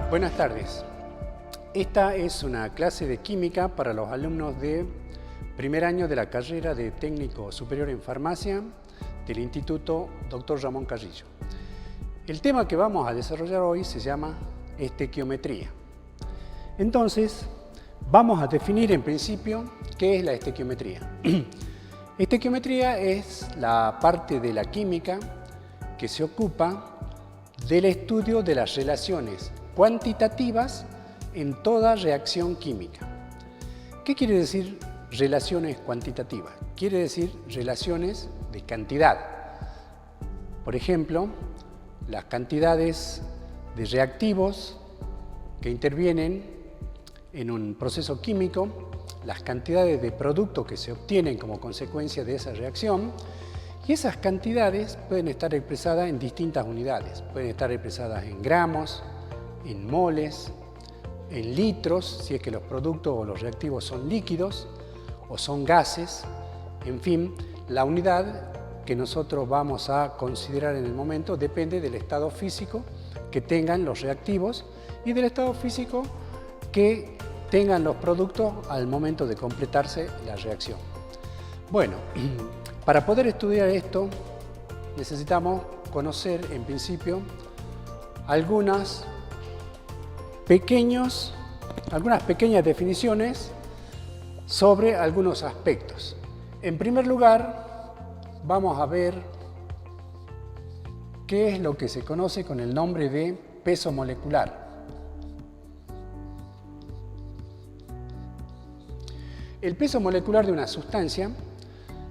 Buenas tardes. Esta es una clase de química para los alumnos de primer año de la carrera de técnico superior en farmacia del Instituto Dr. Ramón Carrillo. El tema que vamos a desarrollar hoy se llama estequiometría. Entonces, vamos a definir en principio qué es la estequiometría. Estequiometría es la parte de la química que se ocupa del estudio de las relaciones cuantitativas en toda reacción química. ¿Qué quiere decir relaciones cuantitativas? Quiere decir relaciones de cantidad. Por ejemplo, las cantidades de reactivos que intervienen en un proceso químico, las cantidades de productos que se obtienen como consecuencia de esa reacción, y esas cantidades pueden estar expresadas en distintas unidades. Pueden estar expresadas en gramos, en moles, en litros, si es que los productos o los reactivos son líquidos o son gases. En fin, la unidad que nosotros vamos a considerar en el momento depende del estado físico que tengan los reactivos y del estado físico que tengan los productos al momento de completarse la reacción. Bueno, para poder estudiar esto necesitamos conocer en principio algunas pequeñas definiciones sobre algunos aspectos. En primer lugar, vamos a ver qué es lo que se conoce con el nombre de peso molecular. El peso molecular de una sustancia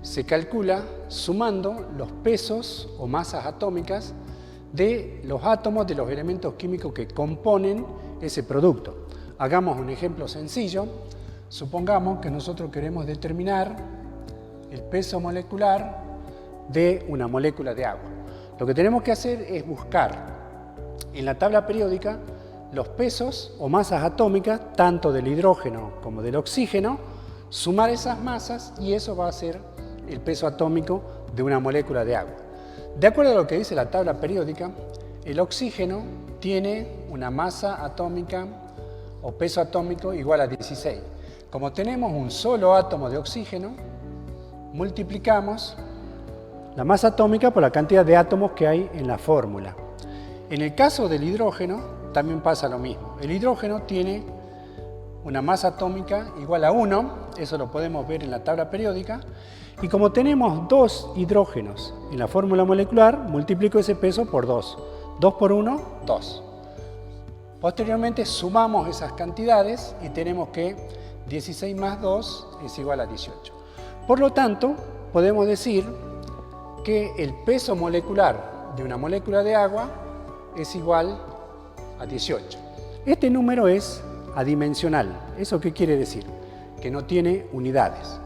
se calcula sumando los pesos o masas atómicas de los átomos de los elementos químicos que componen ese producto. Hagamos un ejemplo sencillo. Supongamos que nosotros queremos determinar el peso molecular de una molécula de agua. Lo que tenemos que hacer es buscar en la tabla periódica los pesos o masas atómicas, tanto del hidrógeno como del oxígeno, sumar esas masas y eso va a ser el peso atómico de una molécula de agua. De acuerdo a lo que dice la tabla periódica, el oxígeno tiene una masa atómica o peso atómico igual a 16. Como tenemos un solo átomo de oxígeno, multiplicamos la masa atómica por la cantidad de átomos que hay en la fórmula. En el caso del hidrógeno también pasa lo mismo. El hidrógeno tiene una masa atómica igual a 1, eso lo podemos ver en la tabla periódica, y como tenemos dos hidrógenos en la fórmula molecular, multiplico ese peso por 2. 2 por 1, 2. Posteriormente sumamos esas cantidades y tenemos que 16 más 2 es igual a 18. Por lo tanto, podemos decir que el peso molecular de una molécula de agua es igual a 18. Este número es adimensional. ¿Eso qué quiere decir? Que no tiene unidades.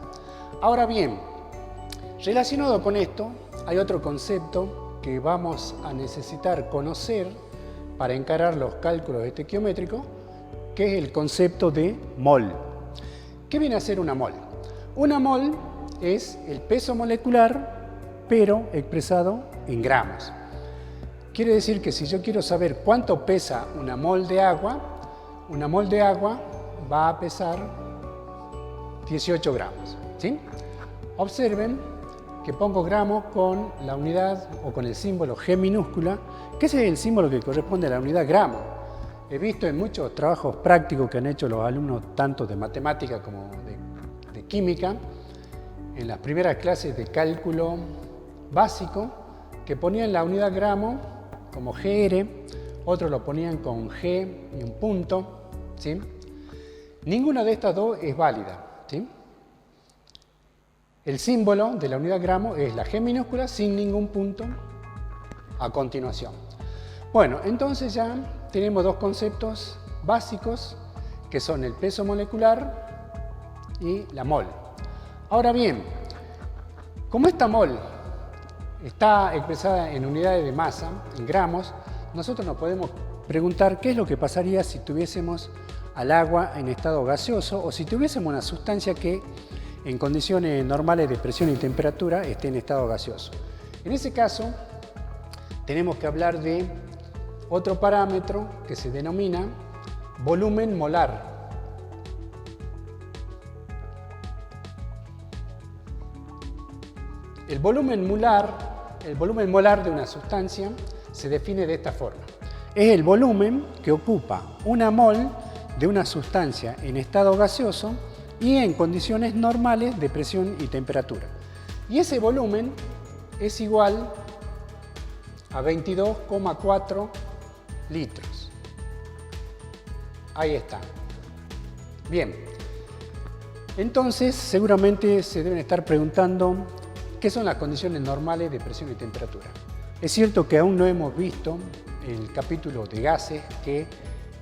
Ahora bien, relacionado con esto, hay otro concepto que vamos a necesitar conocer para encarar los cálculos estequiométricos, que es el concepto de mol. ¿Qué viene a ser una mol? Una mol es el peso molecular, pero expresado en gramos. Quiere decir que si yo quiero saber cuánto pesa una mol de agua va a pesar 18 gramos. ¿Sí? Observen que pongo gramos con la unidad o con el símbolo G minúscula, que ese es el símbolo que corresponde a la unidad gramo. He visto en muchos trabajos prácticos que han hecho los alumnos, tanto de matemática como de química, en las primeras clases de cálculo básico, que ponían la unidad gramo como GR, otros lo ponían con G y un punto. ¿Sí? Ninguna de estas dos es válida. ¿Sí? El símbolo de la unidad gramo es la G minúscula sin ningún punto a continuación. Bueno, entonces ya tenemos dos conceptos básicos que son el peso molecular y la mol. Ahora bien, como esta mol está expresada en unidades de masa, en gramos, nosotros nos podemos preguntar qué es lo que pasaría si tuviésemos al agua en estado gaseoso o si tuviésemos una sustancia que en condiciones normales de presión y temperatura esté en estado gaseoso. En ese caso, tenemos que hablar de otro parámetro que se denomina volumen molar. El volumen molar de una sustancia se define de esta forma. Es el volumen que ocupa una mol de una sustancia en estado gaseoso y en condiciones normales de presión y temperatura. Y ese volumen es igual a 22,4 litros. Ahí está. Bien. Entonces, seguramente se deben estar preguntando ¿qué son las condiciones normales de presión y temperatura? Es cierto que aún no hemos visto el capítulo de gases, que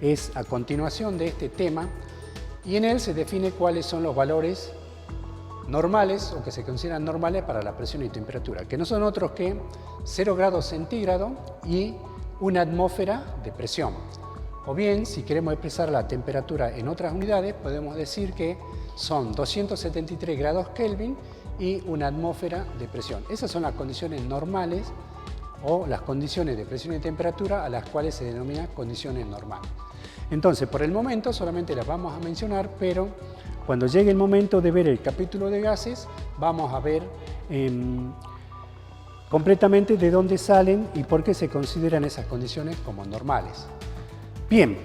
es a continuación de este tema, y en él se define cuáles son los valores normales o que se consideran normales para la presión y temperatura, que no son otros que 0 grados centígrados y una atmósfera de presión. O bien, si queremos expresar la temperatura en otras unidades, podemos decir que son 273 grados Kelvin y una atmósfera de presión. Esas son las condiciones normales o las condiciones de presión y temperatura a las cuales se denominan condiciones normales. Entonces, por el momento solamente las vamos a mencionar, pero cuando llegue el momento de ver el capítulo de gases, vamos a ver completamente de dónde salen y por qué se consideran esas condiciones como normales. Bien,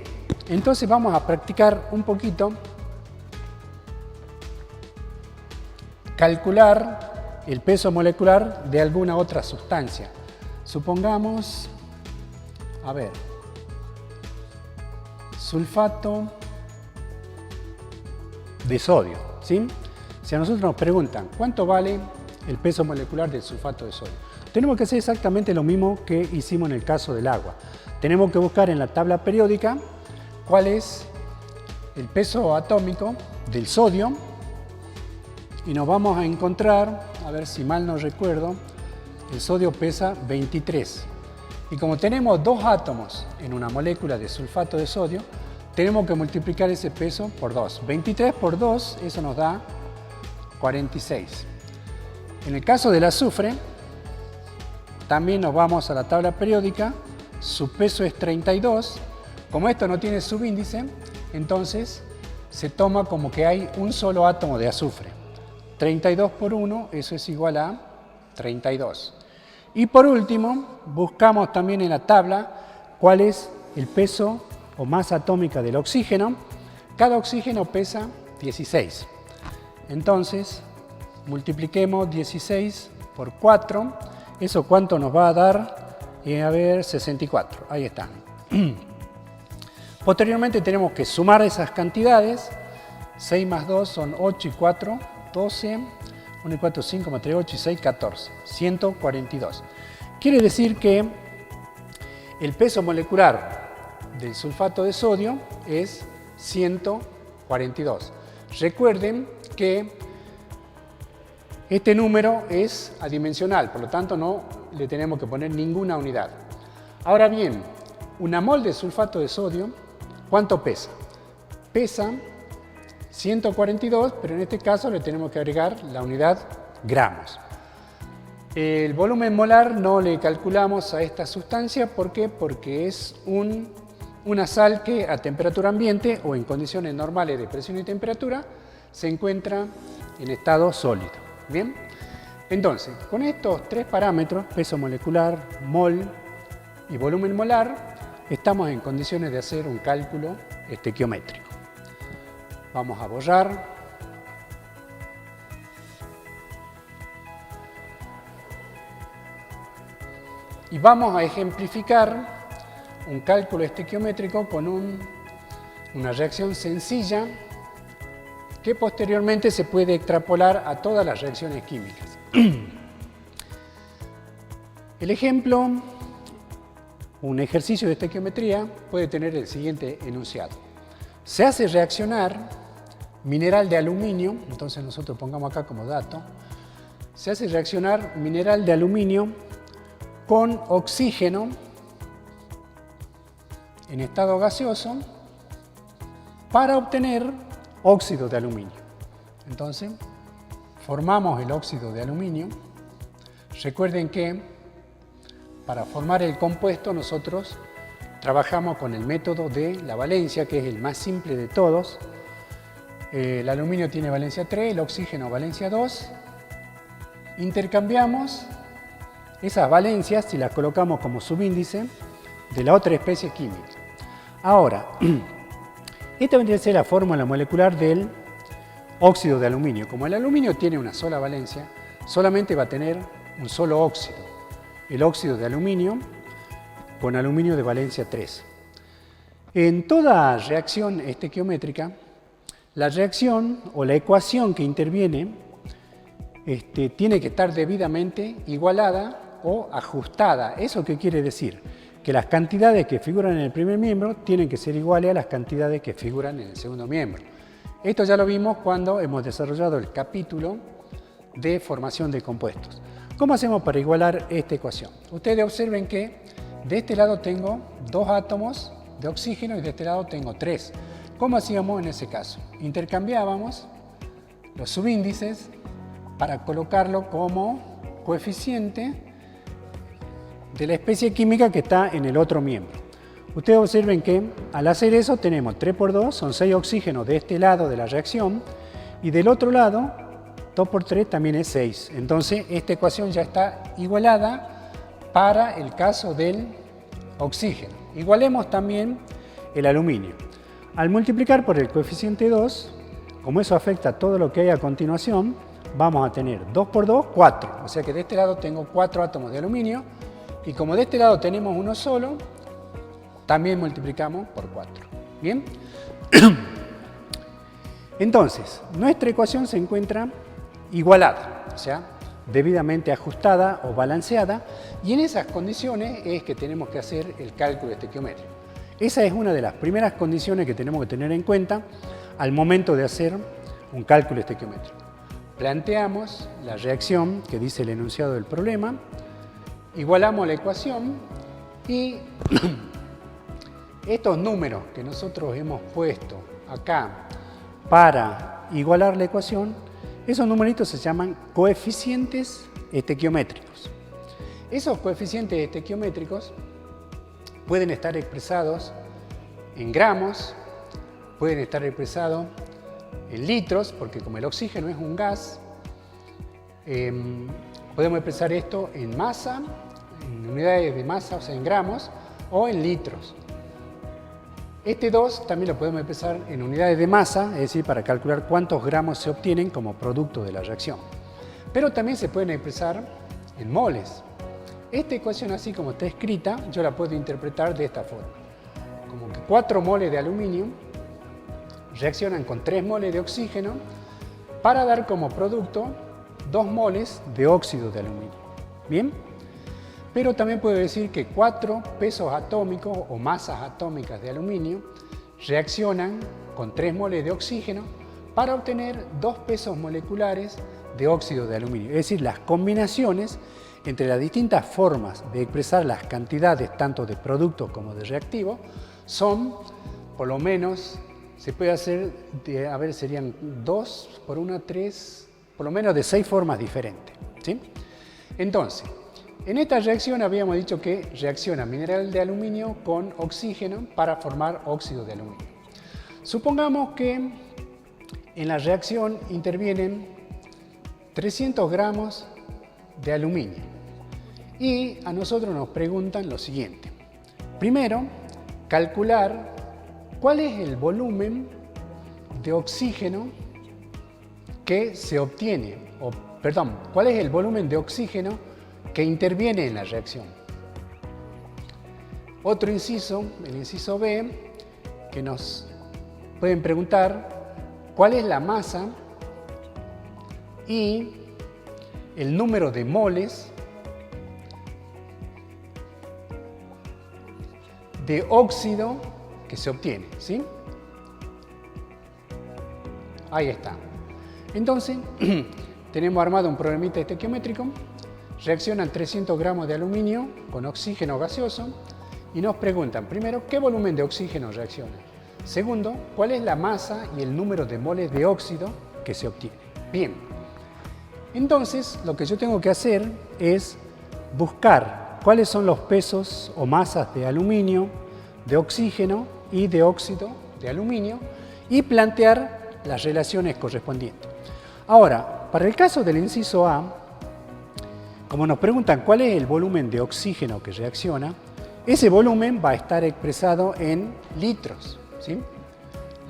entonces vamos a practicar un poquito calcular el peso molecular de alguna otra sustancia. Supongamos, sulfato de sodio, ¿sí? Si a nosotros nos preguntan cuánto vale el peso molecular del sulfato de sodio, tenemos que hacer exactamente lo mismo que hicimos en el caso del agua. Tenemos que buscar en la tabla periódica cuál es el peso atómico del sodio y nos vamos a encontrar, a ver si mal no recuerdo, el sodio pesa 23. Y como tenemos 2 átomos en una molécula de sulfato de sodio, tenemos que multiplicar ese peso por 2. 23 por 2, eso nos da 46. En el caso del azufre, también nos vamos a la tabla periódica, su peso es 32. Como esto no tiene subíndice, entonces se toma como que hay un solo átomo de azufre. 32 por 1, eso es igual a 32. Y por último, buscamos también en la tabla cuál es el peso o masa atómica del oxígeno. Cada oxígeno pesa 16. Entonces, multipliquemos 16 por 4. ¿Eso cuánto nos va a dar? 64. Ahí está. Posteriormente tenemos que sumar esas cantidades. 6 más 2 son 8 y 4, 12. 1 y 4, 5 más 3, 8 y 6, 14. 142. Quiere decir que el peso molecular del sulfato de sodio es 142. Recuerden que este número es adimensional, por lo tanto no le tenemos que poner ninguna unidad. Ahora bien, una mol de sulfato de sodio, ¿cuánto pesa? Pesa 142, pero en este caso le tenemos que agregar la unidad gramos. El volumen molar no le calculamos a esta sustancia, ¿por qué? Porque es una sal que a temperatura ambiente o en condiciones normales de presión y temperatura se encuentra en estado sólido. ¿Bien? Entonces, con estos 3 parámetros, peso molecular, mol y volumen molar, estamos en condiciones de hacer un cálculo estequiométrico. Vamos a borrar. Y vamos a ejemplificar un cálculo estequiométrico con una reacción sencilla que posteriormente se puede extrapolar a todas las reacciones químicas. El ejemplo, un ejercicio de estequiometría puede tener el siguiente enunciado. Se hace reaccionar mineral de aluminio, entonces nosotros pongamos acá como dato, se hace reaccionar mineral de aluminio con oxígeno en estado gaseoso para obtener óxido de aluminio. Entonces, formamos el óxido de aluminio. Recuerden que para formar el compuesto nosotros trabajamos con el método de la valencia, que es el más simple de todos. El aluminio tiene valencia 3, el oxígeno valencia 2. Intercambiamos esas valencias y las colocamos como subíndice de la otra especie química. Ahora, esta vendría a ser la fórmula molecular del óxido de aluminio. Como el aluminio tiene una sola valencia, solamente va a tener un solo óxido, el óxido de aluminio con aluminio de valencia 3. En toda reacción estequiométrica, la reacción o la ecuación que interviene tiene que estar debidamente igualada o ajustada. ¿Eso qué quiere decir? Que las cantidades que figuran en el primer miembro tienen que ser iguales a las cantidades que figuran en el segundo miembro. Esto ya lo vimos cuando hemos desarrollado el capítulo de formación de compuestos. ¿Cómo hacemos para igualar esta ecuación? Ustedes observen que de este lado tengo 2 átomos de oxígeno y de este lado tengo 3. ¿Cómo hacíamos en ese caso? Intercambiábamos los subíndices para colocarlo como coeficiente de la especie química que está en el otro miembro. Ustedes observen que al hacer eso tenemos 3 por 2, son 6 oxígenos de este lado de la reacción, y del otro lado 2 por 3 también es 6. Entonces esta ecuación ya está igualada para el caso del oxígeno. Igualemos también el aluminio. Al multiplicar por el coeficiente 2, como eso afecta a todo lo que hay a continuación, vamos a tener 2 por 2, 4. O sea que de este lado tengo 4 átomos de aluminio, y como de este lado tenemos uno solo, también multiplicamos por 4. ¿Bien? Entonces, nuestra ecuación se encuentra igualada, o sea, debidamente ajustada o balanceada, y en esas condiciones es que tenemos que hacer el cálculo estequiométrico. Esa es una de las primeras condiciones que tenemos que tener en cuenta al momento de hacer un cálculo estequiométrico. Planteamos la reacción que dice el enunciado del problema, igualamos la ecuación y estos números que nosotros hemos puesto acá para igualar la ecuación, esos numeritos se llaman coeficientes estequiométricos. Esos coeficientes estequiométricos pueden estar expresados en gramos, pueden estar expresados en litros, porque como el oxígeno es un gas, podemos expresar esto en masa, en unidades de masa, o sea, en gramos, o en litros. Este 2 también lo podemos expresar en unidades de masa, es decir, para calcular cuántos gramos se obtienen como producto de la reacción. Pero también se pueden expresar en moles. Esta ecuación, así como está escrita, yo la puedo interpretar de esta forma. Como que 4 moles de aluminio reaccionan con 3 moles de oxígeno para dar como producto 2 moles de óxido de aluminio. ¿Bien? Pero también puedo decir que 4 pesos atómicos o masas atómicas de aluminio reaccionan con 3 moles de oxígeno para obtener 2 pesos moleculares de óxido de aluminio. Es decir, las combinaciones entre las distintas formas de expresar las cantidades tanto de producto como de reactivo son, por lo menos, se puede hacer, serían 2 por 1, 3, por lo menos de 6 formas diferentes. ¿Sí? Entonces, en esta reacción habíamos dicho que reacciona mineral de aluminio con oxígeno para formar óxido de aluminio. Supongamos que en la reacción intervienen 300 gramos de aluminio y a nosotros nos preguntan lo siguiente. Primero, calcular cuál es el volumen de oxígeno que se obtiene, cuál es el volumen de oxígeno que interviene en la reacción. Otro inciso, el inciso B, que nos pueden preguntar cuál es la masa y el número de moles de óxido que se obtiene, ¿sí? Ahí está. Entonces, tenemos armado un problemita estequiométrico. Reaccionan 300 gramos de aluminio con oxígeno gaseoso y nos preguntan, primero, ¿qué volumen de oxígeno reacciona? Segundo, ¿cuál es la masa y el número de moles de óxido que se obtiene? Bien, entonces lo que yo tengo que hacer es buscar cuáles son los pesos o masas de aluminio de oxígeno y de óxido de aluminio y plantear las relaciones correspondientes. Ahora, para el caso del inciso A, como nos preguntan cuál es el volumen de oxígeno que reacciona, ese volumen va a estar expresado en litros, ¿sí?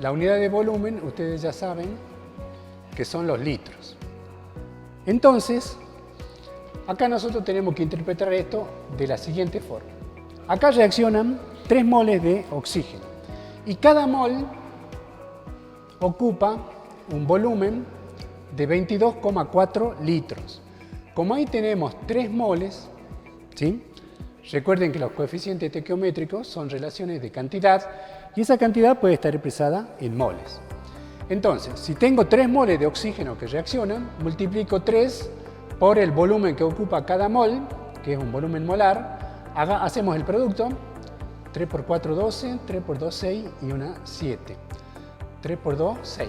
La unidad de volumen, ustedes ya saben que son los litros. Entonces, acá nosotros tenemos que interpretar esto de la siguiente forma. Acá reaccionan 3 moles de oxígeno y cada mol ocupa un volumen de 22,4 litros. Como ahí tenemos 3 moles, ¿sí? Recuerden que los coeficientes estequiométricos son relaciones de cantidad y esa cantidad puede estar expresada en moles. Entonces, si tengo 3 moles de oxígeno que reaccionan, multiplico 3 por el volumen que ocupa cada mol, que es un volumen molar, hacemos el producto, 3 por 4, 12, 3 por 2, 6 y una 7. 3 por 2, 6.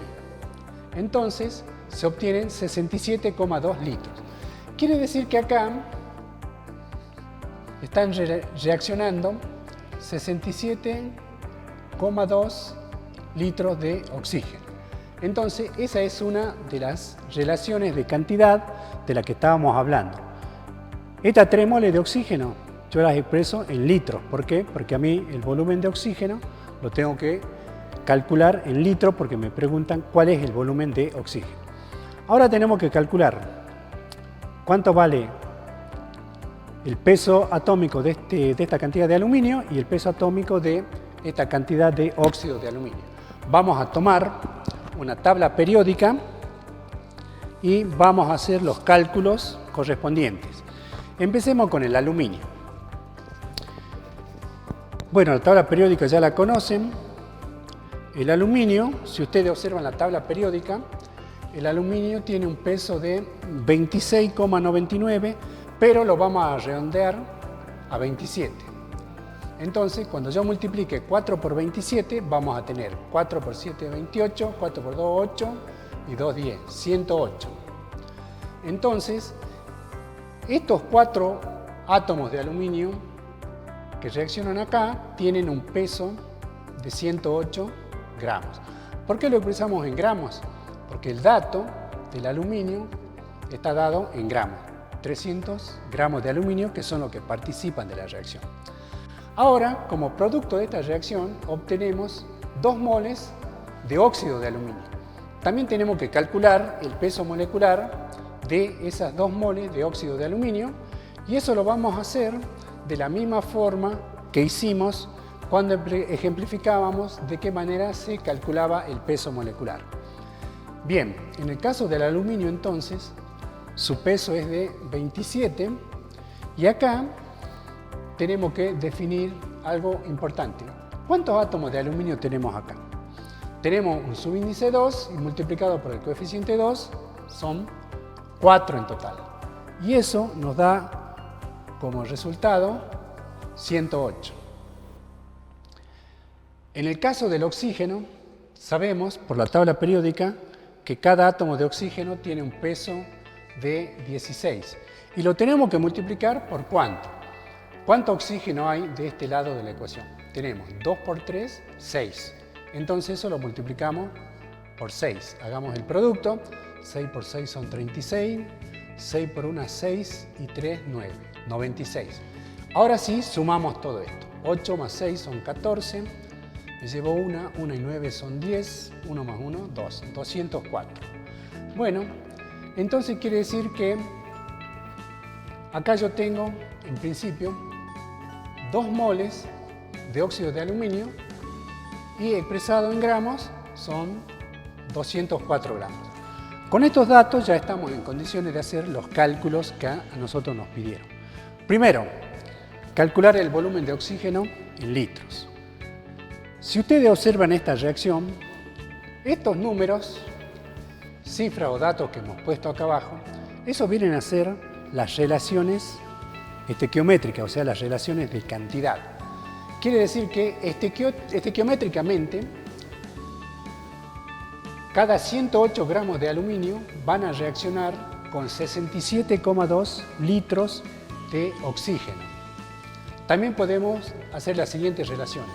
Entonces, se obtienen 67,2 litros. Quiere decir que acá están reaccionando 67,2 litros de oxígeno. Entonces, esa es una de las relaciones de cantidad de la que estábamos hablando. Estas 3 moles de oxígeno yo las expreso en litros. ¿Por qué? Porque a mí el volumen de oxígeno lo tengo que calcular en litros porque me preguntan cuál es el volumen de oxígeno. Ahora tenemos que calcular cuánto vale el peso atómico de esta cantidad de aluminio y el peso atómico de esta cantidad de óxido de aluminio. Vamos a tomar una tabla periódica y vamos a hacer los cálculos correspondientes. Empecemos con el aluminio. Bueno, la tabla periódica ya la conocen. El aluminio, si ustedes observan la tabla periódica, el aluminio tiene un peso de 26,99, pero lo vamos a redondear a 27. Entonces, cuando yo multiplique 4 por 27, vamos a tener 4 por 7, 28, 4 por 2, 8 y 2, 10, 108. Entonces, estos 4 átomos de aluminio que reaccionan acá tienen un peso de 108 gramos. ¿Por qué lo expresamos en gramos? Porque el dato del aluminio está dado en gramos. 300 gramos de aluminio que son los que participan de la reacción. Ahora, como producto de esta reacción, obtenemos 2 moles de óxido de aluminio. También tenemos que calcular el peso molecular de esas 2 moles de óxido de aluminio y eso lo vamos a hacer de la misma forma que hicimos cuando ejemplificábamos de qué manera se calculaba el peso molecular. Bien, en el caso del aluminio entonces, su peso es de 27 y acá tenemos que definir algo importante. ¿Cuántos átomos de aluminio tenemos acá? Tenemos un subíndice 2 y multiplicado por el coeficiente 2 son 4 en total. Y eso nos da como resultado 108. En el caso del oxígeno, sabemos por la tabla periódica que cada átomo de oxígeno tiene un peso de 16. Y lo tenemos que multiplicar por ¿cuánto? ¿Cuánto oxígeno hay de este lado de la ecuación? Tenemos 2 por 3, 6. Entonces eso lo multiplicamos por 6. Hagamos el producto. 6 por 6 son 36. 6 por 1, 6 y 3, 9. 96. Ahora sí, sumamos todo esto. 8 más 6 son 14. Me llevo 1 y 9 son 10. 1 más 1, 2. 204. Bueno, entonces quiere decir que acá yo tengo, en principio, 2 moles de óxido de aluminio y expresado en gramos son 204 gramos. Con estos datos ya estamos en condiciones de hacer los cálculos que a nosotros nos pidieron. Primero, calcular el volumen de oxígeno en litros. Si ustedes observan esta reacción, estos números, cifras o datos que hemos puesto acá abajo, esos vienen a ser las relaciones estequiométricas, o sea, las relaciones de cantidad. Quiere decir que estequiométricamente, cada 108 gramos de aluminio van a reaccionar con 67,2 litros de oxígeno. También podemos hacer las siguientes relaciones.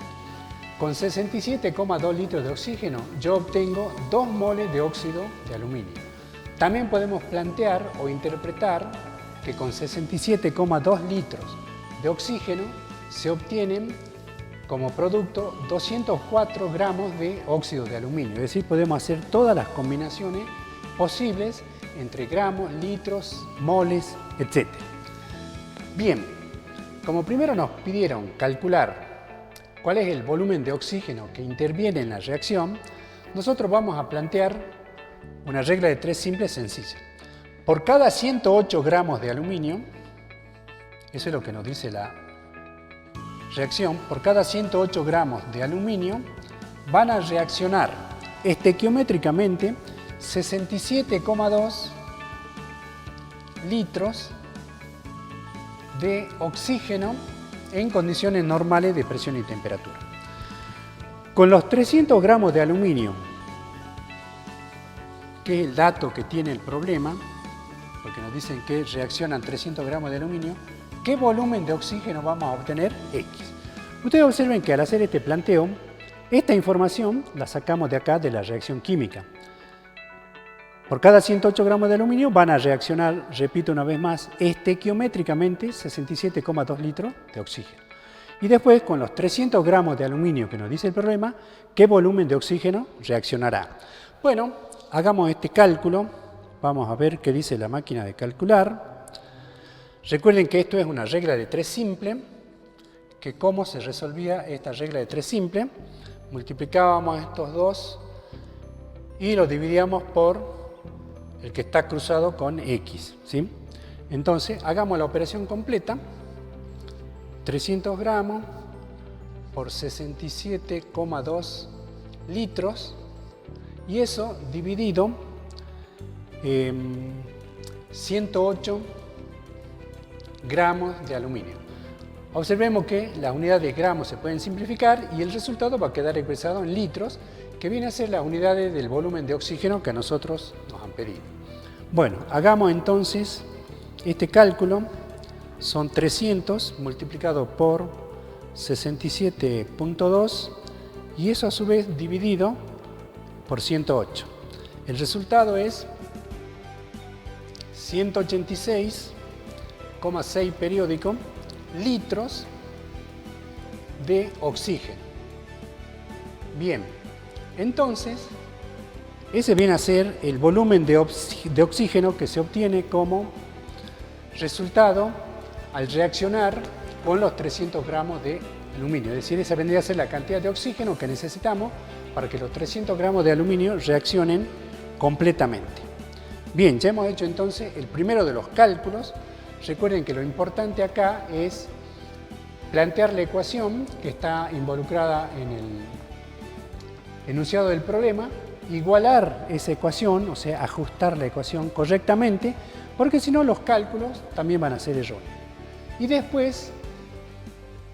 Con 67,2 litros de oxígeno yo obtengo 2 moles de óxido de aluminio. También podemos plantear o interpretar que con 67,2 litros de oxígeno se obtienen como producto 204 gramos de óxido de aluminio. Es decir, podemos hacer todas las combinaciones posibles entre gramos, litros, moles, etc. Bien, como primero nos pidieron calcular cuál es el volumen de oxígeno que interviene en la reacción, nosotros vamos a plantear una regla de 3 simples sencilla. Por cada 108 gramos de aluminio, eso es lo que nos dice la reacción, por cada 108 gramos de aluminio van a reaccionar estequiométricamente 67,2 litros de oxígeno en condiciones normales de presión y temperatura. Con los 300 gramos de aluminio, que es el dato que tiene el problema, porque nos dicen que reaccionan 300 gramos de aluminio, ¿qué volumen de oxígeno vamos a obtener? X. Ustedes observen que al hacer este planteo, esta información la sacamos de acá de la reacción química. Por cada 108 gramos de aluminio van a reaccionar, repito una vez más, estequiométricamente 67,2 litros de oxígeno. Y después, con los 300 gramos de aluminio que nos dice el problema, ¿qué volumen de oxígeno reaccionará? Bueno, hagamos este cálculo. Vamos a ver qué dice la máquina de calcular. Recuerden que esto es una regla de 3 simple, que cómo se resolvía esta regla de 3 simple. Multiplicábamos estos dos y los dividíamos por el que está cruzado con X, ¿sí? Entonces, hagamos la operación completa. 300 gramos por 67,2 litros y eso dividido 108 gramos de aluminio. Observemos que las unidades de gramos se pueden simplificar y el resultado va a quedar expresado en litros, que viene a ser las unidades del volumen de oxígeno que a nosotros nos han pedido. Bueno, hagamos entonces este cálculo. Son 300 multiplicado por 67,2 y eso a su vez dividido por 108. El resultado es 186,6 periódico litros de oxígeno. Bien, entonces ese viene a ser el volumen de oxígeno que se obtiene como resultado al reaccionar con los 300 gramos de aluminio. Es decir, esa vendría a ser la cantidad de oxígeno que necesitamos para que los 300 gramos de aluminio reaccionen completamente. Bien, ya hemos hecho entonces el primero de los cálculos. Recuerden que lo importante acá es plantear la ecuación que está involucrada en el enunciado del problema, igualar esa ecuación, o sea, ajustar la ecuación correctamente, porque si no los cálculos también van a ser erróneos. Y después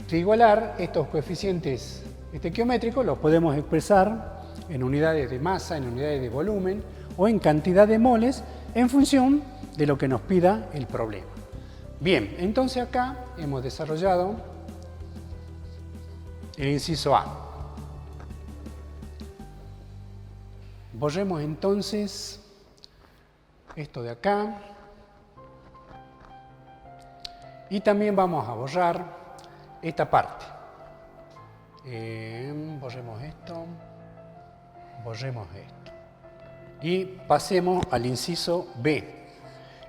de igualar estos coeficientes estequiométricos, los podemos expresar en unidades de masa, en unidades de volumen o en cantidad de moles en función de lo que nos pida el problema. Bien, entonces acá hemos desarrollado el inciso A. Borremos entonces esto de acá. Y también vamos a borrar esta parte. Borremos esto. Borremos esto. Y pasemos al inciso B.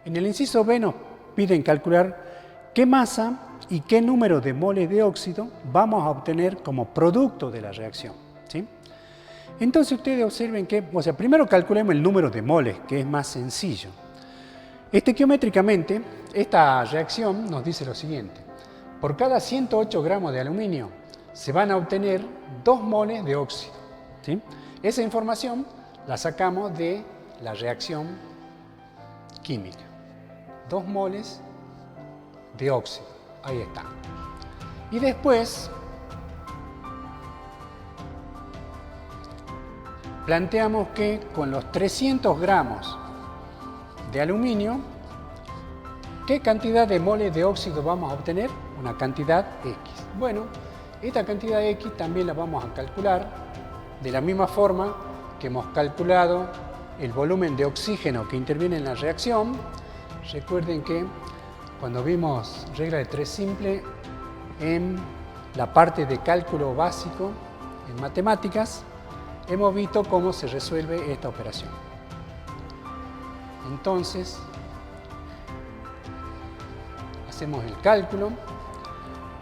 En el inciso B nos piden calcular qué masa y qué número de moles de óxido vamos a obtener como producto de la reacción, ¿sí? Entonces ustedes observen que, primero calculemos el número de moles, que es más sencillo. Estequiométricamente, esta reacción nos dice lo siguiente. Por cada 108 gramos de aluminio se van a obtener 2 moles de óxido, ¿sí? Esa información la sacamos de la reacción química. 2 moles de óxido. Ahí está. Y después planteamos que con los 300 gramos de aluminio, ¿qué cantidad de moles de óxido vamos a obtener? una cantidad X. Bueno, esta cantidad X también la vamos a calcular de la misma forma que hemos calculado el volumen de oxígeno que interviene en la reacción. Recuerden que cuando vimos regla de 3 simple en la parte de cálculo básico en matemáticas, hemos visto cómo se resuelve esta operación. Entonces, hacemos el cálculo,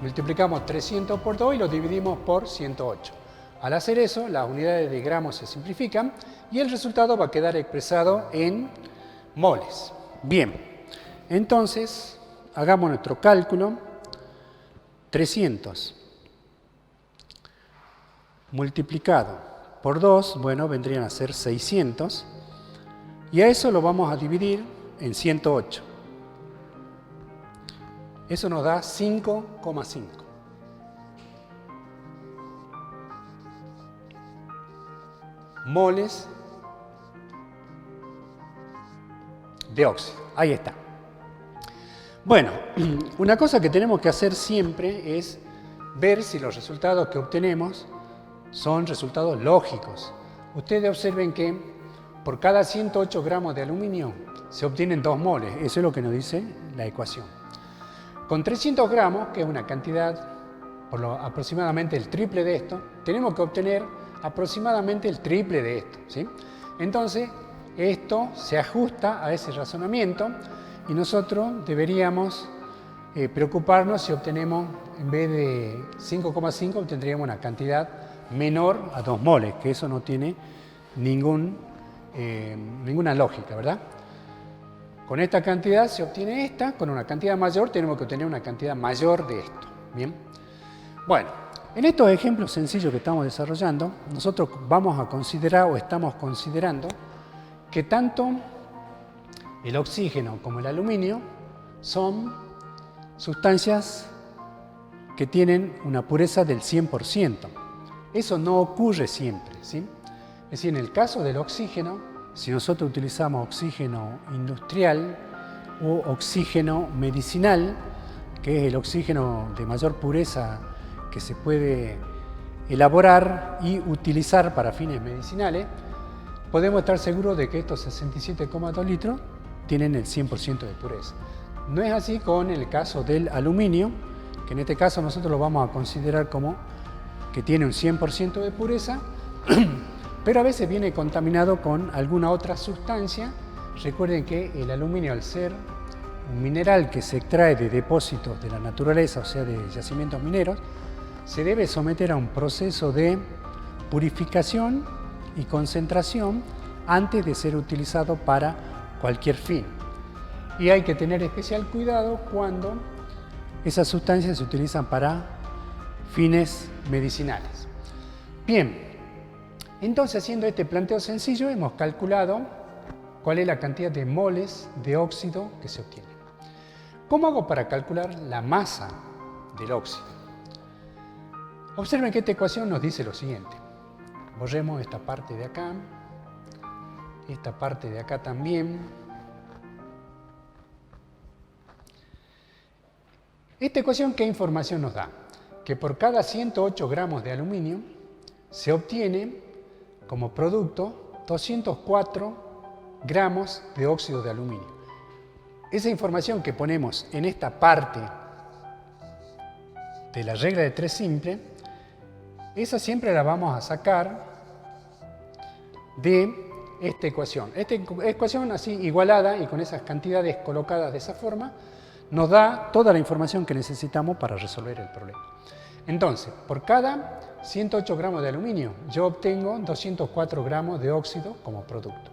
multiplicamos 300 por 2 y lo dividimos por 108. Al hacer eso, las unidades de gramos se simplifican y el resultado va a quedar expresado en moles. Bien, entonces, hagamos nuestro cálculo. 300 multiplicado por 2, bueno, vendrían a ser 600. Y a eso lo vamos a dividir en 108. Eso nos da 5,5. Moles de óxido. Ahí está. Bueno, una cosa que tenemos que hacer siempre es ver si los resultados que obtenemos son resultados lógicos. Ustedes observen que por cada 108 gramos de aluminio se obtienen 2 moles. Eso es lo que nos dice la ecuación. Con 300 gramos, que es una cantidad aproximadamente el triple de esto, tenemos que obtener aproximadamente el triple de esto, ¿sí? Entonces, esto se ajusta a ese razonamiento y nosotros deberíamos preocuparnos si obtenemos, en vez de 5,5, obtendríamos una cantidad menor a 2 moles, que eso no tiene ninguna lógica, ¿verdad? Con esta cantidad se obtiene esta, con una cantidad mayor tenemos que obtener una cantidad mayor de esto. ¿Bien? Bueno, en estos ejemplos sencillos que estamos desarrollando, nosotros vamos a considerar o estamos considerando que tanto el oxígeno como el aluminio son sustancias que tienen una pureza del 100%. Eso no ocurre siempre, ¿sí? Es decir, en el caso del oxígeno, si nosotros utilizamos oxígeno industrial o oxígeno medicinal, que es el oxígeno de mayor pureza que se puede elaborar y utilizar para fines medicinales, podemos estar seguros de que estos 67,2 litros tienen el 100% de pureza. No es así con el caso del aluminio, que en este caso nosotros lo vamos a considerar como que tiene un 100% de pureza, pero a veces viene contaminado con alguna otra sustancia. Recuerden que el aluminio, al ser un mineral que se extrae de depósitos de la naturaleza, o sea, de yacimientos mineros, se debe someter a un proceso de purificación y concentración antes de ser utilizado para cualquier fin. Y hay que tener especial cuidado cuando esas sustancias se utilizan para fines medicinales. Bien. Entonces, haciendo este planteo sencillo, hemos calculado cuál es la cantidad de moles de óxido que se obtiene. ¿Cómo hago para calcular la masa del óxido? Observen que esta ecuación nos dice lo siguiente. Borremos esta parte de acá, esta parte de acá también. Esta ecuación, ¿qué información nos da? Que por cada 108 gramos de aluminio se obtiene como producto 204 gramos de óxido de aluminio. Esa información que ponemos en esta parte de la regla de 3 simple, esa siempre la vamos a sacar de esta ecuación. Esta ecuación así igualada y con esas cantidades colocadas de esa forma, nos da toda la información que necesitamos para resolver el problema. Entonces, por cada 108 gramos de aluminio, yo obtengo 204 gramos de óxido como producto.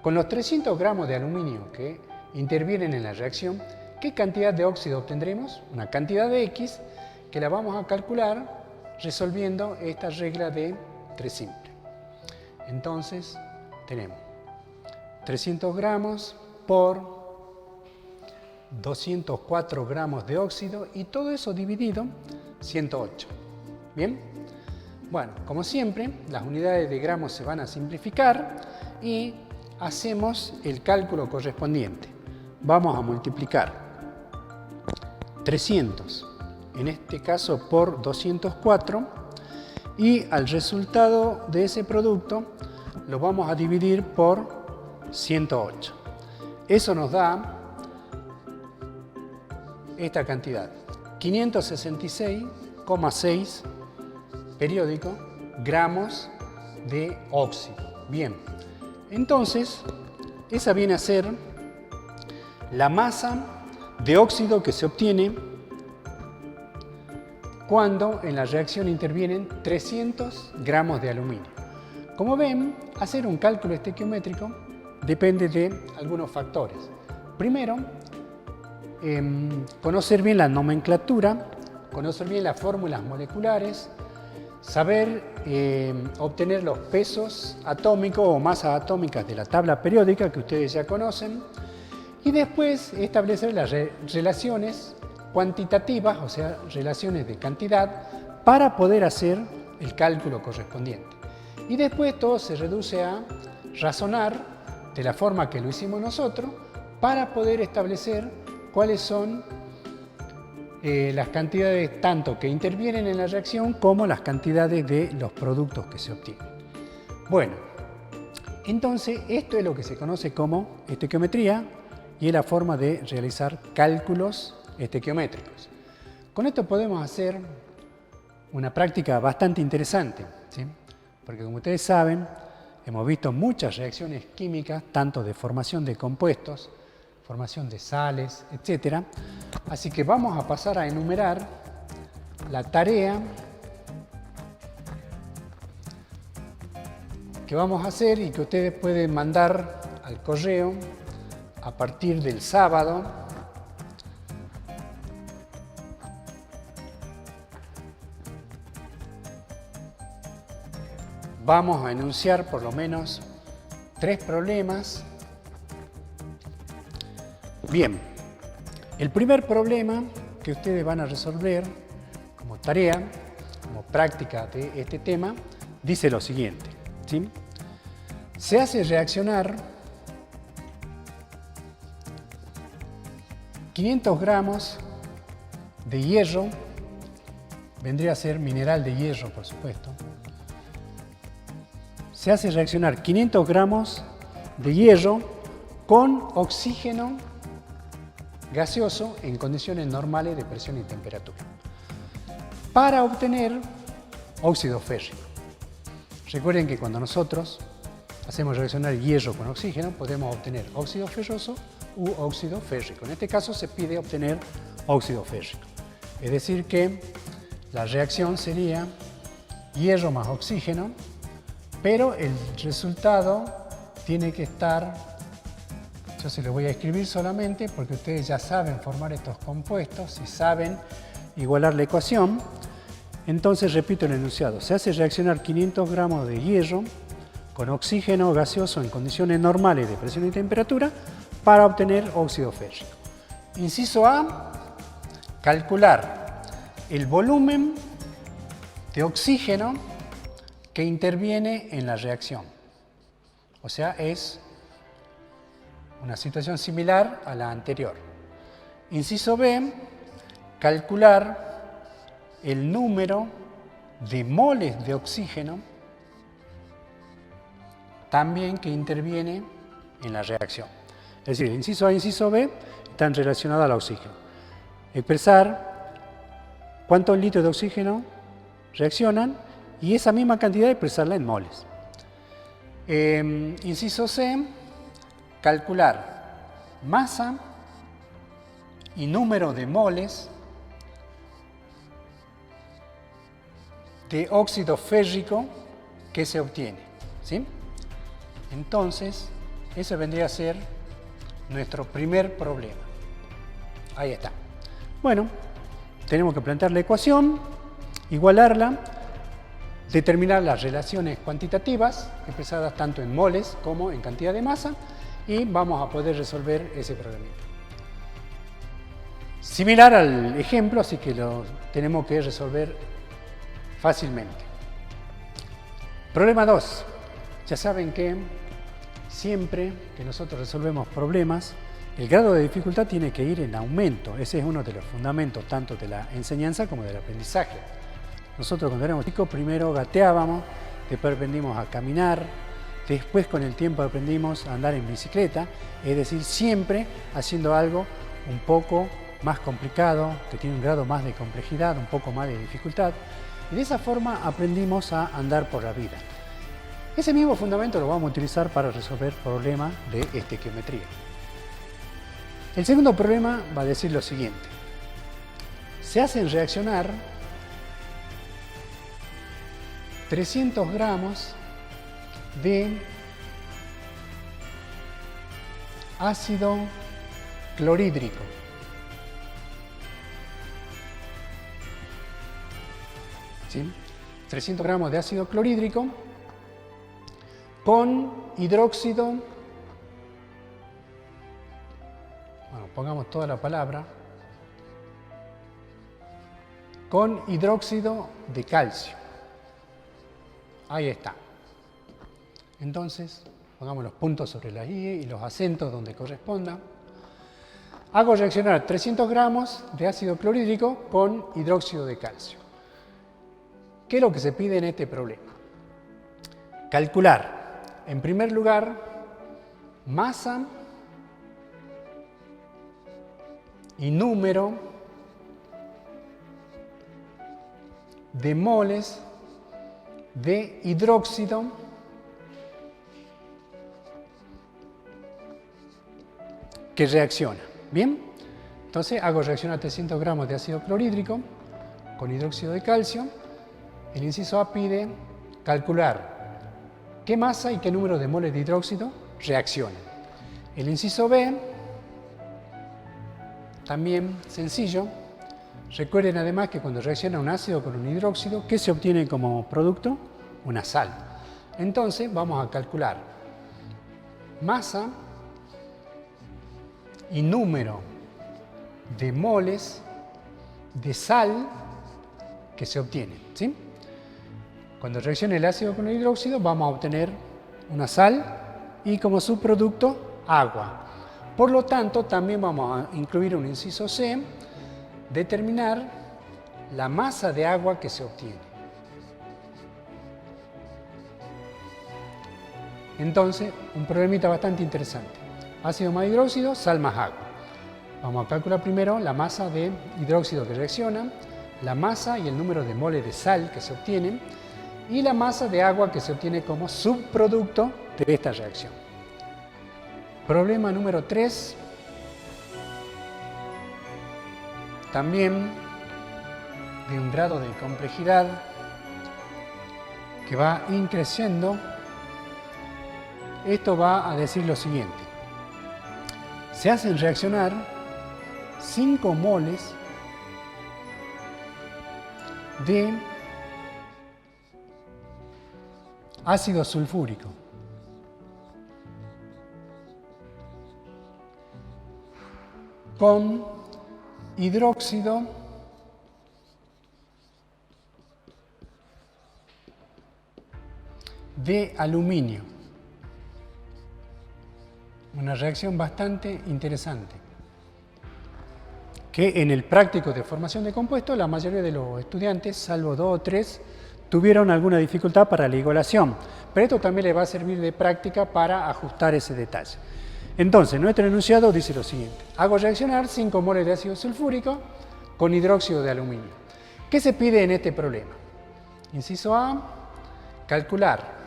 Con los 300 gramos de aluminio que intervienen en la reacción, ¿qué cantidad de óxido obtendremos? Una cantidad de X que la vamos a calcular resolviendo esta regla de 3 simple. Entonces, tenemos 300 gramos por 204 gramos de óxido y todo eso dividido 108. ¿Bien? Bueno, como siempre, las unidades de gramos se van a simplificar y hacemos el cálculo correspondiente. Vamos a multiplicar 300 en este caso por 204, y al resultado de ese producto lo vamos a dividir por 108. Eso nos da esta cantidad, 566,6 periódico gramos de óxido. Bien, entonces esa viene a ser la masa de óxido que se obtiene cuando en la reacción intervienen 300 gramos de aluminio. Como ven, hacer un cálculo estequiométrico depende de algunos factores. Primero, conocer bien la nomenclatura, conocer bien las fórmulas moleculares, saber obtener los pesos atómicos o masas atómicas de la tabla periódica que ustedes ya conocen, y después establecer las relaciones cuantitativas, o sea, relaciones de cantidad, para poder hacer el cálculo correspondiente. Y después todo se reduce a razonar de la forma que lo hicimos nosotros para poder establecer cuáles son las cantidades tanto que intervienen en la reacción como las cantidades de los productos que se obtienen. Bueno, entonces esto es lo que se conoce como estequiometría y es la forma de realizar cálculos estequiométricos. Con esto podemos hacer una práctica bastante interesante, ¿sí? Porque como ustedes saben, hemos visto muchas reacciones químicas, tanto de formación de compuestos, formación de sales, etc. Así que vamos a pasar a enumerar la tarea que vamos a hacer y que ustedes pueden mandar al correo a partir del sábado. Vamos a enunciar por lo menos 3 problemas. Bien, el primer problema que ustedes van a resolver como tarea, como práctica de este tema, dice lo siguiente, ¿sí? Se hace reaccionar 500 gramos de hierro, vendría a ser mineral de hierro, por supuesto. Se hace reaccionar 500 gramos de hierro con oxígeno gaseoso en condiciones normales de presión y temperatura para obtener óxido férrico. Recuerden que cuando nosotros hacemos reaccionar hierro con oxígeno podemos obtener óxido ferroso u óxido férrico. En este caso se pide obtener óxido férrico. Es decir que la reacción sería hierro más oxígeno, pero el resultado tiene que estar, yo se lo voy a escribir solamente porque ustedes ya saben formar estos compuestos y saben igualar la ecuación. Entonces repito el enunciado, se hace reaccionar 500 gramos de hierro con oxígeno gaseoso en condiciones normales de presión y temperatura para obtener óxido férrico. Inciso A, calcular el volumen de oxígeno que interviene en la reacción. O sea, es una situación similar a la anterior. Inciso B, calcular el número de moles de oxígeno también que interviene en la reacción. Es decir, inciso A e inciso B están relacionados al oxígeno. Expresar cuántos litros de oxígeno reaccionan y esa misma cantidad expresarla en moles. Inciso C, calcular masa y número de moles de óxido férrico que se obtiene, ¿sí? Entonces, ese vendría a ser nuestro primer problema. Ahí está. Bueno, tenemos que plantear la ecuación, igualarla, determinar las relaciones cuantitativas expresadas tanto en moles como en cantidad de masa y vamos a poder resolver ese problema. Similar al ejemplo, así que lo tenemos que resolver fácilmente. Problema 2. Ya saben que siempre que nosotros resolvemos problemas el grado de dificultad tiene que ir en aumento. Ese es uno de los fundamentos tanto de la enseñanza como del aprendizaje. Nosotros cuando éramos chicos primero gateábamos, después aprendimos a caminar, después con el tiempo aprendimos a andar en bicicleta, es decir, siempre haciendo algo un poco más complicado, que tiene un grado más de complejidad, un poco más de dificultad, y de esa forma aprendimos a andar por la vida. Ese mismo fundamento lo vamos a utilizar para resolver problemas de estequiometría. El segundo problema va a decir lo siguiente. Se hacen reaccionar 300 gramos de ácido clorhídrico. ¿Sí? 300 gramos de ácido clorhídrico con hidróxido, bueno, pongamos toda la palabra, con hidróxido de calcio. Ahí está. Entonces, pongamos los puntos sobre las I y los acentos donde corresponda. Hago reaccionar 300 gramos de ácido clorhídrico con hidróxido de calcio. ¿Qué es lo que se pide en este problema? Calcular, en primer lugar, masa y número de moles de hidróxido que reacciona. ¿Bien? Entonces hago reaccionar 300 gramos de ácido clorhídrico con hidróxido de calcio. El inciso A pide calcular qué masa y qué número de moles de hidróxido reaccionan. El inciso B, también sencillo. Recuerden además que cuando reacciona un ácido con un hidróxido, ¿qué se obtiene como producto? Una sal. Entonces vamos a calcular masa y número de moles de sal que se obtienen, ¿sí? Cuando reaccione el ácido con el hidróxido vamos a obtener una sal y como subproducto agua. Por lo tanto, también vamos a incluir un inciso C, determinar la masa de agua que se obtiene. Entonces, un problemita bastante interesante. Ácido más hidróxido, sal más agua. Vamos a calcular primero la masa de hidróxido que reacciona, la masa y el número de moles de sal que se obtienen y la masa de agua que se obtiene como subproducto de esta reacción. Problema número 3. También de un grado de complejidad que va increciendo. Esto va a decir lo siguiente. Se hacen reaccionar 5 moles de ácido sulfúrico. Con hidróxido de aluminio. Una reacción bastante interesante, que en el práctico de formación de compuestos la mayoría de los estudiantes, salvo 2 o 3, tuvieron alguna dificultad para la igualación, pero esto también les va a servir de práctica para ajustar ese detalle. Entonces, nuestro enunciado dice lo siguiente. Hago reaccionar 5 moles de ácido sulfúrico con hidróxido de aluminio. ¿Qué se pide en este problema? Inciso A, calcular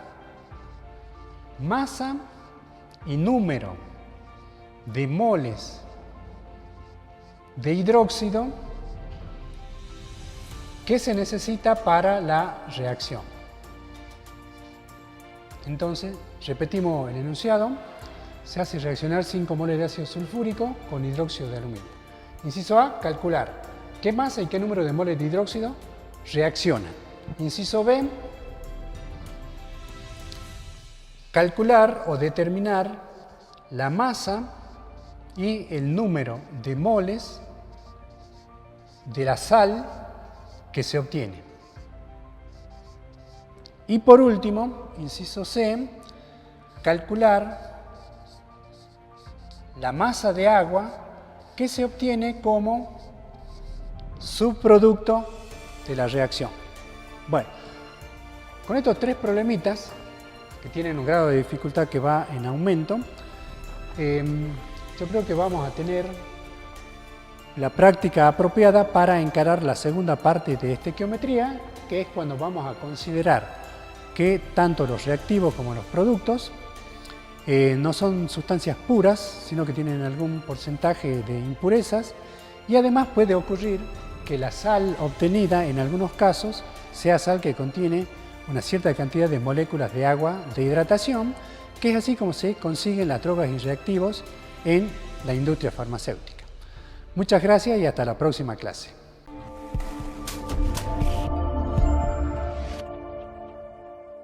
masa y número de moles de hidróxido que se necesita para la reacción. Entonces, repetimos el enunciado. Se hace reaccionar 5 moles de ácido sulfúrico con hidróxido de aluminio. Inciso A, calcular qué masa y qué número de moles de hidróxido reaccionan. Inciso B, calcular o determinar la masa y el número de moles de la sal que se obtiene. Y por último, inciso C, calcular la masa de agua que se obtiene como subproducto de la reacción. Bueno, con estos tres problemitas, que tienen un grado de dificultad que va en aumento, yo creo que vamos a tener la práctica apropiada para encarar la segunda parte de estequiometría, que es cuando vamos a considerar que tanto los reactivos como los productos no son sustancias puras, sino que tienen algún porcentaje de impurezas, y además puede ocurrir que la sal obtenida en algunos casos sea sal que contiene una cierta cantidad de moléculas de agua de hidratación, que es así como se consiguen las drogas y reactivos en la industria farmacéutica. Muchas gracias y hasta la próxima clase.